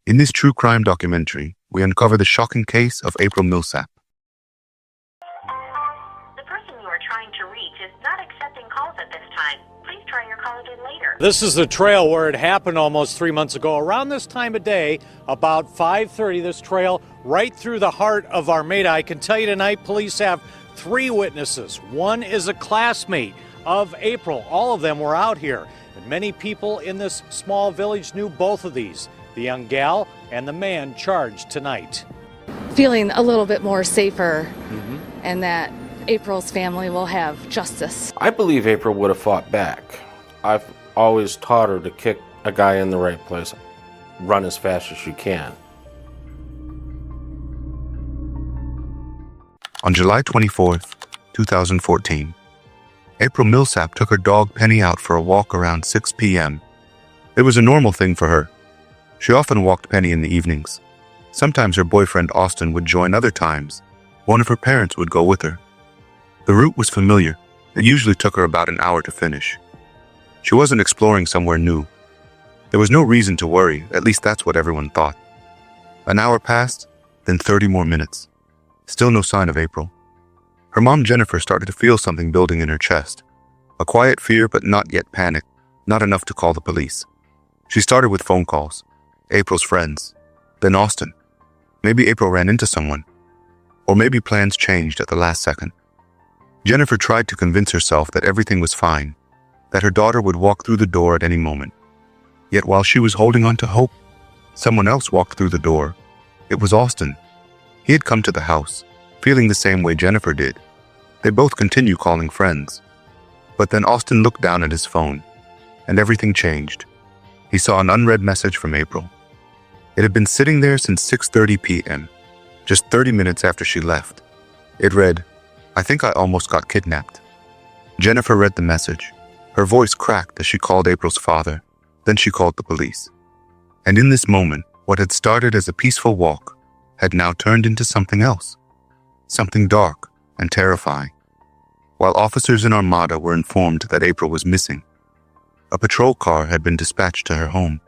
In this true crime documentary, we uncover the shocking case of April Millsap. The person you are trying to reach is not accepting calls at this time. Please try your call again later. This is the trail where it happened almost 3 months ago. Around this time of day, about 5:30, this trail right through the heart of Armada. I can tell you tonight, police have 3 witnesses. One is a classmate of April. All of them were out here. And many people in this small village knew both of these, the young gal and the man charged tonight. Feeling a little bit more safer and that April's family will have justice. I believe April would have fought back. I've always taught her to kick a guy in the right place. Run as fast as you can. On July 24th, 2014, April Millsap took her dog Penny out for a walk around 6 p.m. It was a normal thing for her. She often walked Penny in the evenings. Sometimes her boyfriend Austin would join, other times one of her parents would go with her. The route was familiar. It usually took her about an hour to finish. She wasn't exploring somewhere new. There was no reason to worry, at least that's what everyone thought. An hour passed, then 30 more minutes. Still no sign of April. Her mom Jennifer started to feel something building in her chest. A quiet fear, but not yet panic, not enough to call the police. She started with phone calls. April's friends, then Austin. Maybe April ran into someone. Or maybe plans changed at the last second. Jennifer tried to convince herself that everything was fine, that her daughter would walk through the door at any moment. Yet while she was holding on to hope, someone else walked through the door. It was Austin. He had come to the house, feeling the same way Jennifer did. They both continue calling friends. But then Austin looked down at his phone, and everything changed. He saw an unread message from April. It had been sitting there since 6:30 p.m., just 30 minutes after she left. It read, "I think I almost got kidnapped." Jennifer read the message. Her voice cracked as she called April's father. Then she called the police. And in this moment, what had started as a peaceful walk had now turned into something else. Something dark and terrifying. While officers in Armada were informed that April was missing, a patrol car had been dispatched to her home.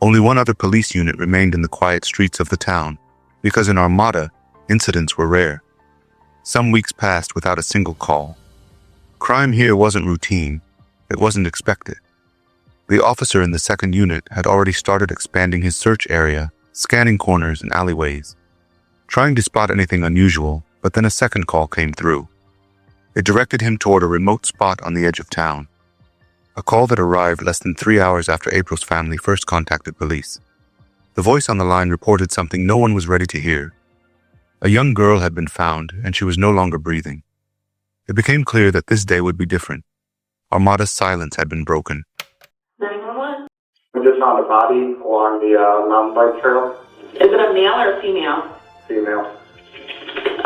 Only one other police unit remained in the quiet streets of the town, because in Armada, incidents were rare. Some weeks passed without a single call. Crime here wasn't routine. It wasn't expected. The officer in the second unit had already started expanding his search area, scanning corners and alleyways, trying to spot anything unusual, but then a second call came through. It directed him toward a remote spot on the edge of town. A call that arrived less than 3 hours after April's family first contacted police. The voice on the line reported something no one was ready to hear. A young girl had been found, and she was no longer breathing. It became clear that this day would be different. Armada's silence had been broken. 911? We just found a body along the mountain bike trail. Is it a male or a female? Female.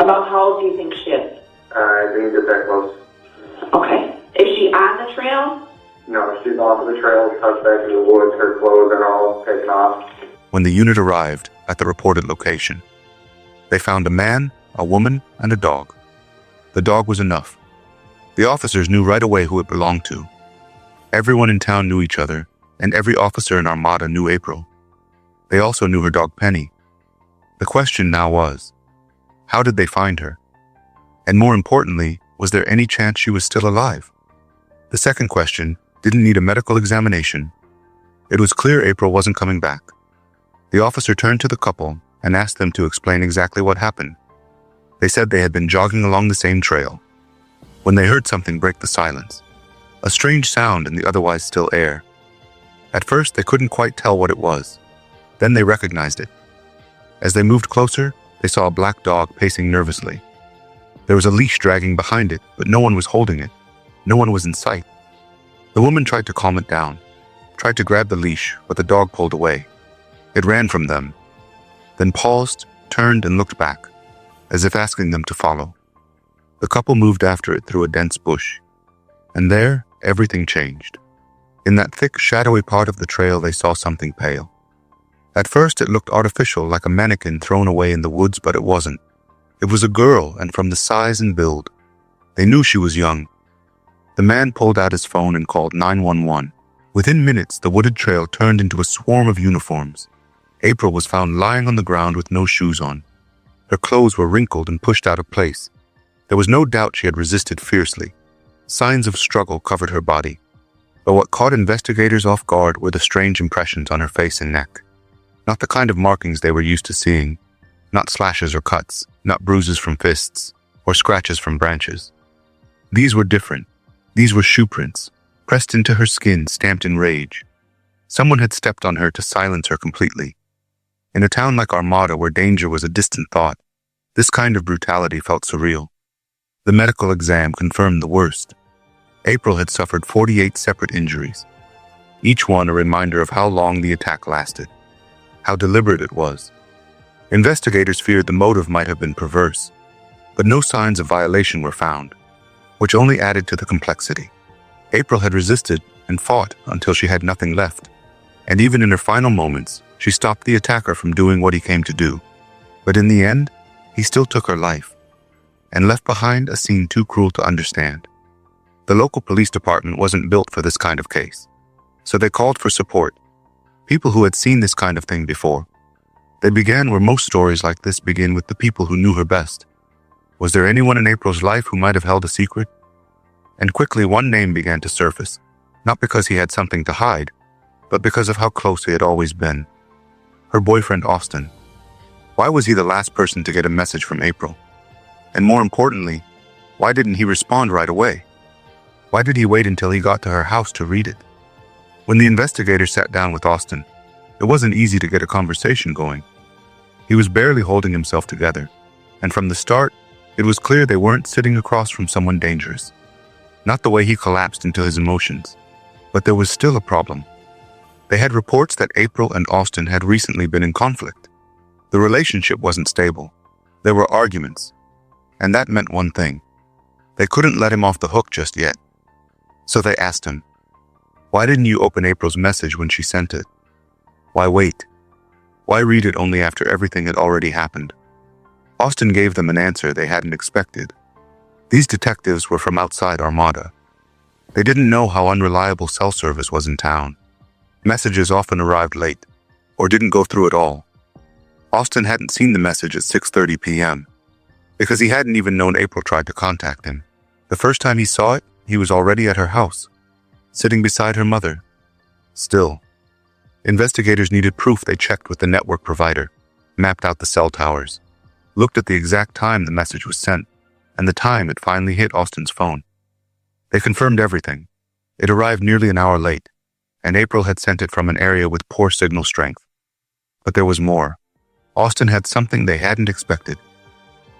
About how old do you think she is? I didn't get that close. Okay. Is she on the trail? No, she's off of the trail, touched back in the woods, her clothes are all taken off. When the unit arrived at the reported location, they found a man, a woman, and a dog. The dog was enough. The officers knew right away who it belonged to. Everyone in town knew each other, and every officer in Armada knew April. They also knew her dog Penny. The question now was, how did they find her? And more importantly, was there any chance she was still alive? The second question didn't need a medical examination. It was clear April wasn't coming back. The officer turned to the couple and asked them to explain exactly what happened. They said they had been jogging along the same trail when they heard something break the silence, a strange sound in the otherwise still air. At first, they couldn't quite tell what it was. Then they recognized it. As they moved closer, they saw a black dog pacing nervously. There was a leash dragging behind it, but no one was holding it. No one was in sight. The woman tried to calm it down, tried to grab the leash, but the dog pulled away. It ran from them, then paused, turned, and looked back, as if asking them to follow. The couple moved after it through a dense bush, and there, everything changed. In that thick, shadowy part of the trail, they saw something pale. At first, it looked artificial, like a mannequin thrown away in the woods, but it wasn't. It was a girl, and from the size and build, they knew she was young. The man pulled out his phone and called 911. Within minutes, the wooded trail turned into a swarm of uniforms. April was found lying on the ground with no shoes on. Her clothes were wrinkled and pushed out of place. There was no doubt she had resisted fiercely. Signs of struggle covered her body. But what caught investigators off guard were the strange impressions on her face and neck. Not the kind of markings they were used to seeing. Not slashes or cuts, not bruises from fists, or scratches from branches. These were different. These were shoe prints, pressed into her skin, stamped in rage. Someone had stepped on her to silence her completely. In a town like Armada, where danger was a distant thought, this kind of brutality felt surreal. The medical exam confirmed the worst. April had suffered 48 separate injuries, each one a reminder of how long the attack lasted, how deliberate it was. Investigators feared the motive might have been perverse, but no signs of violation were found, which only added to the complexity. April had resisted and fought until she had nothing left, and even in her final moments, she stopped the attacker from doing what he came to do. But in the end, he still took her life, and left behind a scene too cruel to understand. The local police department wasn't built for this kind of case, so they called for support, people who had seen this kind of thing before. They began where most stories like this begin, with the people who knew her best. Was there anyone in April's life who might have held a secret? And quickly one name began to surface, not because he had something to hide, but because of how close he had always been. Her boyfriend, Austin. Why was he the last person to get a message from April? And more importantly, why didn't he respond right away? Why did he wait until he got to her house to read it? When the investigator sat down with Austin, it wasn't easy to get a conversation going. He was barely holding himself together, and from the start, it was clear they weren't sitting across from someone dangerous. Not the way he collapsed into his emotions, but there was still a problem. They had reports that April and Austin had recently been in conflict. The relationship wasn't stable. There were arguments, and that meant one thing. They couldn't let him off the hook just yet. So they asked him, "Why didn't you open April's message when she sent it? Why wait? Why read it only after everything had already happened?" Austin gave them an answer they hadn't expected. These detectives were from outside Armada. They didn't know how unreliable cell service was in town. Messages often arrived late, or didn't go through at all. Austin hadn't seen the message at 6:30 p.m. because he hadn't even known April tried to contact him. The first time he saw it, he was already at her house, sitting beside her mother. Still, investigators needed proof. They checked with the network provider, mapped out the cell towers, looked at the exact time the message was sent, and the time it finally hit Austin's phone. They confirmed everything. It arrived nearly an hour late, and April had sent it from an area with poor signal strength. But there was more. Austin had something they hadn't expected.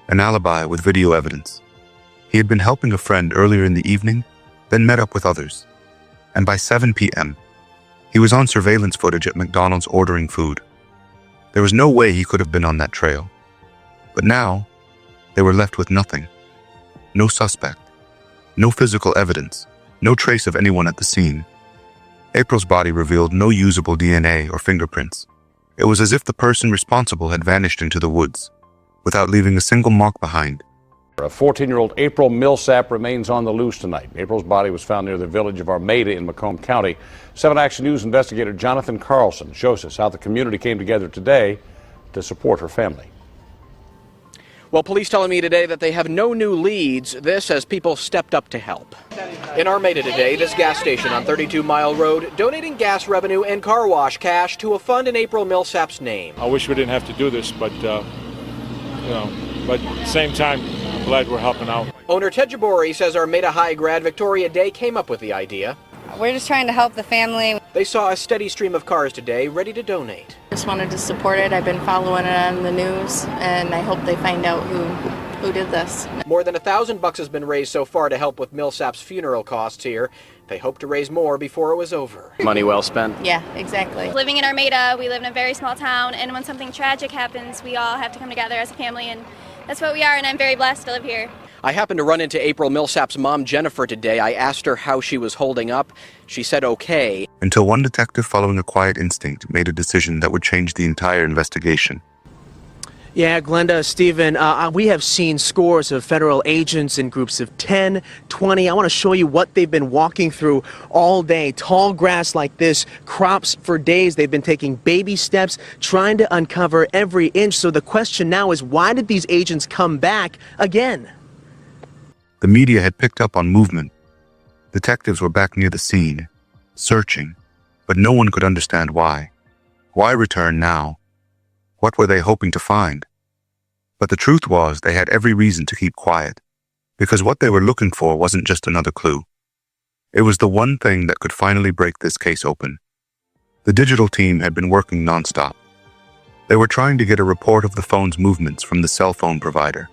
An alibi with video evidence. He had been helping a friend earlier in the evening, then met up with others. And by 7 p.m., he was on surveillance footage at McDonald's ordering food. There was no way he could have been on that trail. But now, they were left with nothing. No suspect. No physical evidence. No trace of anyone at the scene. April's body revealed no usable DNA or fingerprints. It was as if the person responsible had vanished into the woods, without leaving a single mark behind. A 14-year-old April Millsap remains on the loose tonight. April's body was found near the village of Armada in Macomb County. 7 Action News investigator Jonathan Carlson shows us how the community came together today to support her family. Well, police telling me today that they have no new leads, this as people stepped up to help. In Armada today, this gas station on 32 Mile Road, donating gas revenue and car wash cash to a fund in April Millsap's name. I wish we didn't have to do this, but at the same time, I'm glad we're helping out. Owner Ted Jabori says Armada High grad Victoria Day came up with the idea. We're just trying to help the family. They saw a steady stream of cars today ready to donate. Just wanted to support it. I've been following it on the news, and I hope they find out who did this. More than $1,000 has been raised so far to help with Millsap's funeral costs here. They hope to raise more before it was over. Money well spent. Yeah, exactly. Living in Armada, we live in a very small town, and when something tragic happens, we all have to come together as a family, and that's what we are, and I'm very blessed to live here. I happened to run into April Millsap's mom, Jennifer, today. I asked her how she was holding up. She said okay. Until one detective, following a quiet instinct, made a decision that would change the entire investigation. Yeah, Glenda, Stephen, we have seen scores of federal agents in groups of 10, 20. I want to show you what they've been walking through all day. Tall grass like this, crops for days. They've been taking baby steps, trying to uncover every inch. So the question now is, why did these agents come back again? The media had picked up on movement. Detectives were back near the scene, searching, but no one could understand why. Why return now? What were they hoping to find? But the truth was they had every reason to keep quiet, because what they were looking for wasn't just another clue. It was the one thing that could finally break this case open. The digital team had been working nonstop. They were trying to get a report of the phone's movements from the cell phone provider,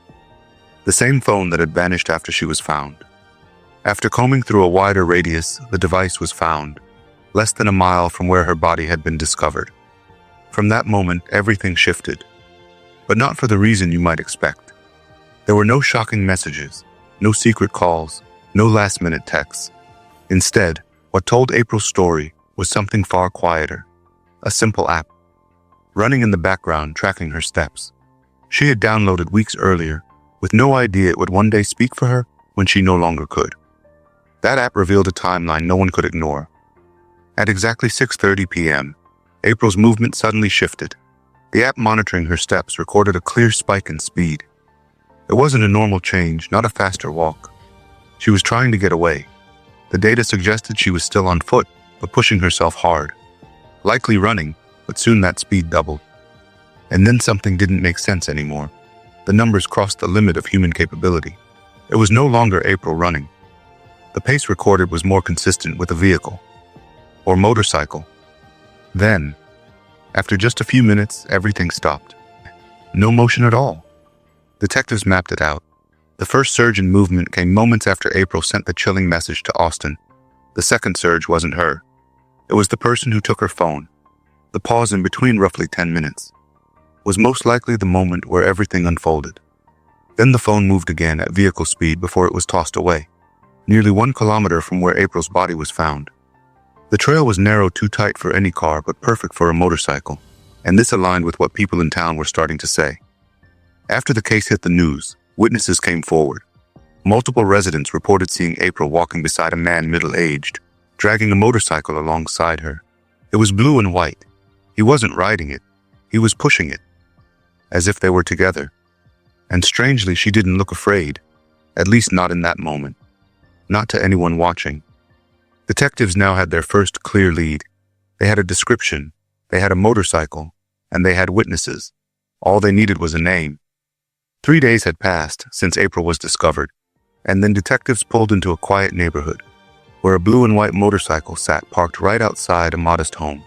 the same phone that had vanished after she was found. After combing through a wider radius, the device was found, less than a mile from where her body had been discovered. From that moment, everything shifted, but not for the reason you might expect. There were no shocking messages, no secret calls, no last-minute texts. Instead, what told April's story was something far quieter, a simple app, running in the background tracking her steps. She had downloaded weeks earlier, with no idea it would one day speak for her when she no longer could. That app revealed a timeline no one could ignore. At exactly 6:30 p.m., April's movement suddenly shifted. The app monitoring her steps recorded a clear spike in speed. It wasn't a normal change, not a faster walk. She was trying to get away. The data suggested she was still on foot, but pushing herself hard. Likely running, but soon that speed doubled. And then something didn't make sense anymore. The numbers crossed the limit of human capability. It was no longer April running. The pace recorded was more consistent with a vehicle or motorcycle. Then, after just a few minutes, everything stopped. No motion at all. Detectives mapped it out. The first surge in movement came moments after April sent the chilling message to Austin. The second surge wasn't her. It was the person who took her phone. The pause in between, roughly 10 minutes, was most likely the moment where everything unfolded. Then the phone moved again at vehicle speed before it was tossed away, nearly 1 kilometer from where April's body was found. The trail was narrow, too tight for any car, but perfect for a motorcycle, and this aligned with what people in town were starting to say. After the case hit the news, witnesses came forward. Multiple residents reported seeing April walking beside a man middle-aged, dragging a motorcycle alongside her. It was blue and white. He wasn't riding it. He was pushing it, as if they were together. And strangely, she didn't look afraid, at least not in that moment. Not to anyone watching. Detectives now had their first clear lead. They had a description, they had a motorcycle, and they had witnesses. All they needed was a name. 3 days had passed since April was discovered, and then detectives pulled into a quiet neighborhood, where a blue and white motorcycle sat parked right outside a modest home.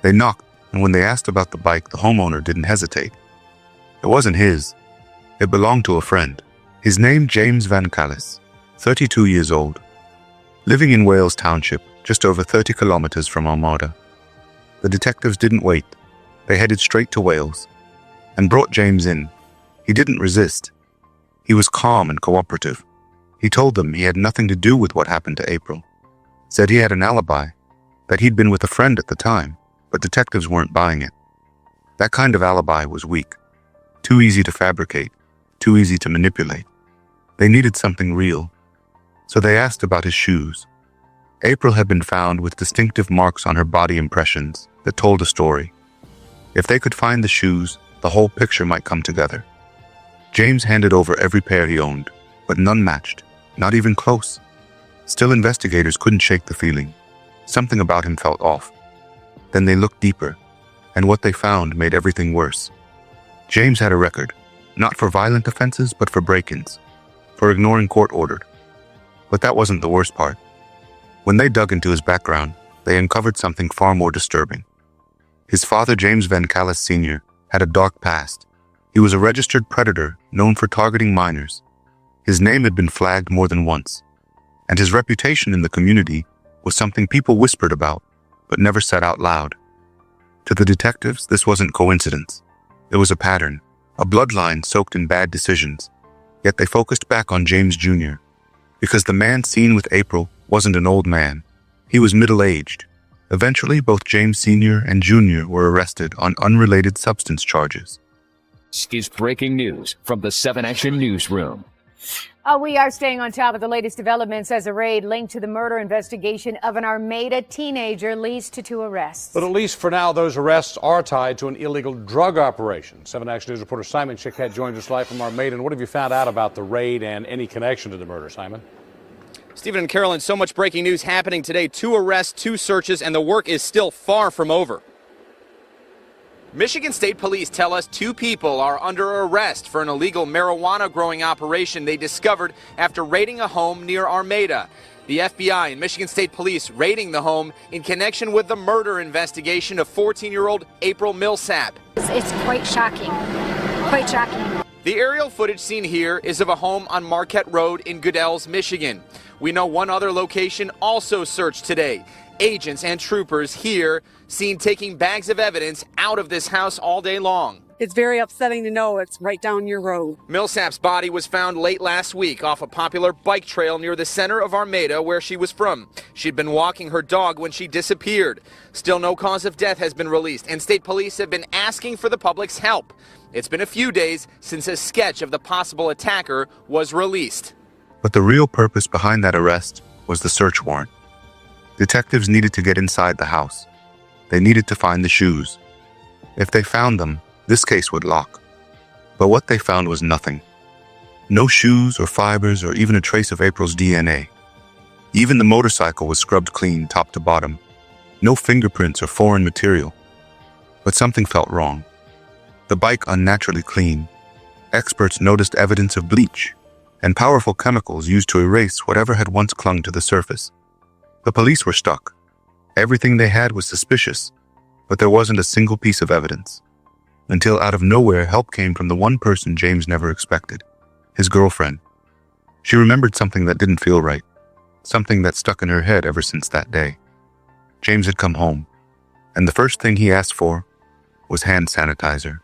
They knocked, and when they asked about the bike, the homeowner didn't hesitate. It wasn't his. It belonged to a friend. His name, James Van Callis, 32 years old. Living in Wales Township, just over 30 kilometers from Armada. The detectives didn't wait. They headed straight to Wales and brought James in. He didn't resist. He was calm and cooperative. He told them he had nothing to do with what happened to April. Said he had an alibi, that he'd been with a friend at the time, but detectives weren't buying it. That kind of alibi was weak. Too easy to fabricate, too easy to manipulate. They needed something real. So they asked about his shoes. April had been found with distinctive marks on her body impressions that told a story. If they could find the shoes, the whole picture might come together. James handed over every pair he owned, but none matched, not even close. Still, investigators couldn't shake the feeling. Something about him felt off. Then they looked deeper, and what they found made everything worse. James had a record, not for violent offenses, but for break-ins, for ignoring court orders. But that wasn't the worst part. When they dug into his background, they uncovered something far more disturbing. His father, James Van Callis Sr., had a dark past. He was a registered predator known for targeting minors. His name had been flagged more than once, and his reputation in the community was something people whispered about, but never said out loud. To the detectives, this wasn't coincidence. It was a pattern, a bloodline soaked in bad decisions. Yet they focused back on James Jr., because the man seen with April wasn't an old man. He was middle-aged. Eventually, both James Sr. and Jr. were arrested on unrelated substance charges. This is breaking news from the 7 Action Newsroom. We are staying on top of the latest developments as a raid linked to the murder investigation of an Armada teenager leads to 2 arrests. But at least for now, those arrests are tied to an illegal drug operation. 7 Action News reporter Simon Chickett joins us live from Armada. And what have you found out about the raid and any connection to the murder, Simon? Stephen and Carolyn, so much breaking news happening today. 2 arrests, 2 searches, and the work is still far from over. Michigan State Police tell us 2 people are under arrest for an illegal marijuana growing operation they discovered after raiding a home near Armada. The FBI and Michigan State Police raiding the home in connection with the murder investigation of 14-year-old April Millsap. It's quite shocking. Quite shocking. The aerial footage seen here is of a home on Marquette Road in Goodell's, Michigan. We know one other location also searched today. Agents and troopers here seen taking bags of evidence out of this house all day long. It's very upsetting to know it's right down your road. Millsap's body was found late last week off a popular bike trail near the center of Armada, where she was from. She'd been walking her dog when she disappeared. Still no cause of death has been released, and state police have been asking for the public's help. It's been a few days since a sketch of the possible attacker was released. But the real purpose behind that arrest was the search warrant. Detectives needed to get inside the house. They needed to find the shoes. If they found them, this case would lock. But what they found was nothing. No shoes or fibers or even a trace of April's DNA. Even the motorcycle was scrubbed clean top to bottom. No fingerprints or foreign material. But something felt wrong. The bike unnaturally clean. Experts noticed evidence of bleach and powerful chemicals used to erase whatever had once clung to the surface. The police were stuck. Everything they had was suspicious, but there wasn't a single piece of evidence. Until out of nowhere, help came from the one person James never expected, his girlfriend. She remembered something that didn't feel right, something that stuck in her head ever since that day. James had come home, and the first thing he asked for was hand sanitizer.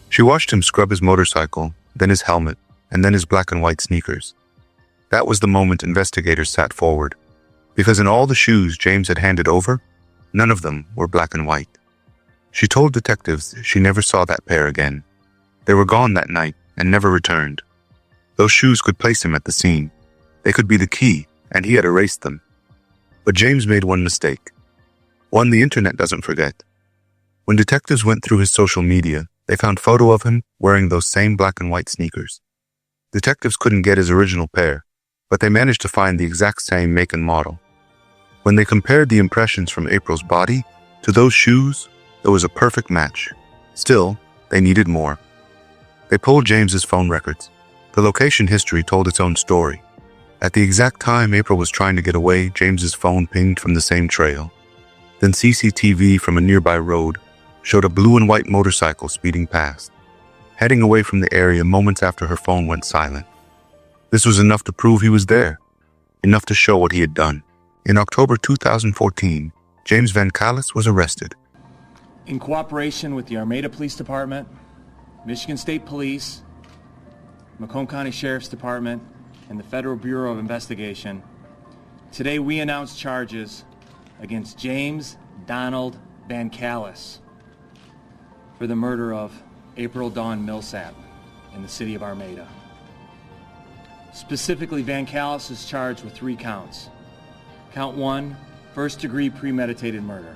She watched him scrub his motorcycle, then his helmet, and then his black and white sneakers. That was the moment investigators sat forward, because in all the shoes James had handed over, none of them were black and white. She told detectives she never saw that pair again. They were gone that night and never returned. Those shoes could place him at the scene. They could be the key, and he had erased them. But James made one mistake. One the internet doesn't forget. When detectives went through his social media, they found photo of him wearing those same black and white sneakers. Detectives couldn't get his original pair, but they managed to find the exact same make and model. When they compared the impressions from April's body to those shoes, it was a perfect match. Still, they needed more. They pulled James's phone records. The location history told its own story. At the exact time April was trying to get away, James's phone pinged from the same trail. Then CCTV from a nearby road showed a blue and white motorcycle speeding past, heading away from the area moments after her phone went silent. This was enough to prove he was there, enough to show what he had done. In October 2014, James Van Callis was arrested. In cooperation with the Armada Police Department, Michigan State Police, Macomb County Sheriff's Department, and the Federal Bureau of Investigation, today we announce charges against James Donald Van Callis for the murder of April Dawn Millsap in the city of Armada. Specifically, Van Callis is charged with 3 counts. Count 1, first-degree premeditated murder.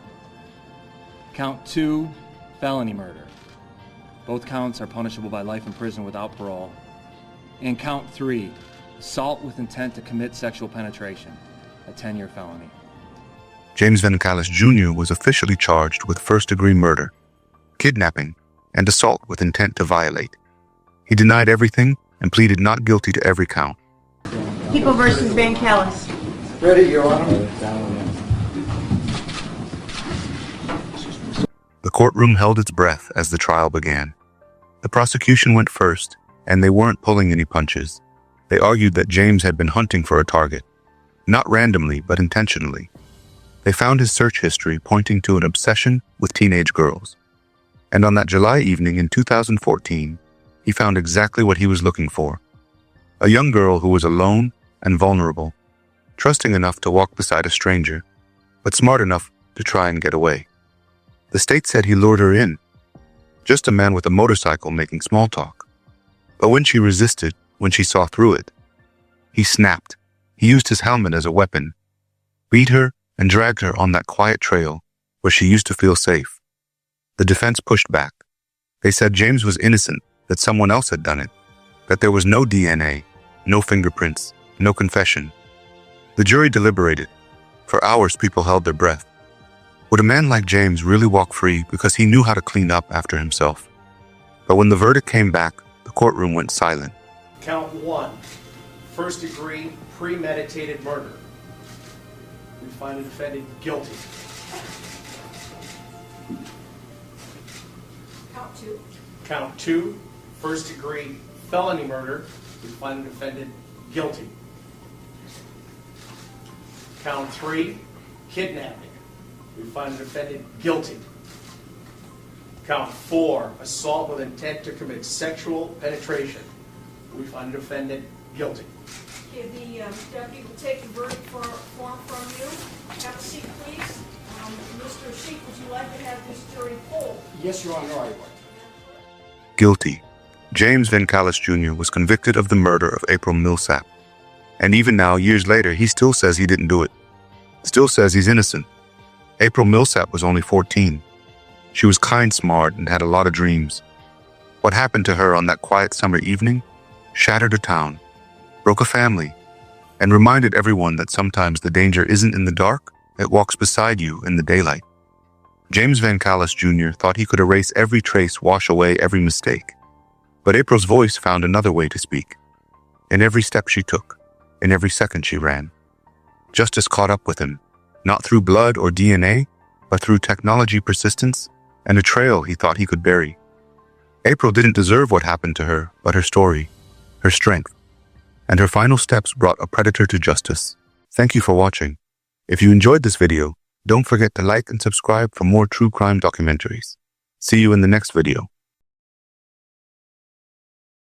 Count 2, felony murder. Both counts are punishable by life in prison without parole. And count 3, assault with intent to commit sexual penetration, a 10-year felony. James Van Callis Jr. was officially charged with first-degree murder, kidnapping, and assault with intent to violate. He denied everything and pleaded not guilty to every count. People versus Van Callis. Ready, Your Honor. The courtroom held its breath as the trial began. The prosecution went first, and they weren't pulling any punches. They argued that James had been hunting for a target, not randomly, but intentionally. They found his search history pointing to an obsession with teenage girls. And on that July evening in 2014, he found exactly what he was looking for. A young girl who was alone and vulnerable, trusting enough to walk beside a stranger, but smart enough to try and get away. The state said he lured her in. Just a man with a motorcycle making small talk. But when she resisted, when she saw through it, he snapped. He used his helmet as a weapon, beat her and dragged her on that quiet trail where she used to feel safe. The defense pushed back. They said James was innocent, that someone else had done it, that there was no DNA, no fingerprints, no confession. The jury deliberated. For hours, people held their breath. Would a man like James really walk free because he knew how to clean up after himself? But when the verdict came back, the courtroom went silent. Count 1, first-degree premeditated murder. We find the defendant guilty. Count 2, first-degree felony murder. We find the defendant guilty. Count 3, kidnapping. We find the defendant guilty. Count 4, assault with intent to commit sexual penetration. We find the defendant guilty. Okay, the deputy will take the verdict form from you. Have a seat, please. Mr. Sheik, would you like to have this jury polled? Yes, Your Honor, I would. Guilty. James Vancalis Jr. was convicted of the murder of April Millsap. And even now, years later, he still says he didn't do it. Still says he's innocent. April Millsap was only 14. She was kind, smart, and had a lot of dreams. What happened to her on that quiet summer evening shattered a town, broke a family, and reminded everyone that sometimes the danger isn't in the dark, it walks beside you in the daylight. James Vancalis Jr. thought he could erase every trace, wash away every mistake. But April's voice found another way to speak. In every step she took, in every second she ran. Justice caught up with him, not through blood or DNA, but through technology persistence and a trail he thought he could bury. April didn't deserve what happened to her, but her story, her strength, and her final steps brought a predator to justice. Thank you for watching. If you enjoyed this video, don't forget to like and subscribe for more true crime documentaries. See you in the next video.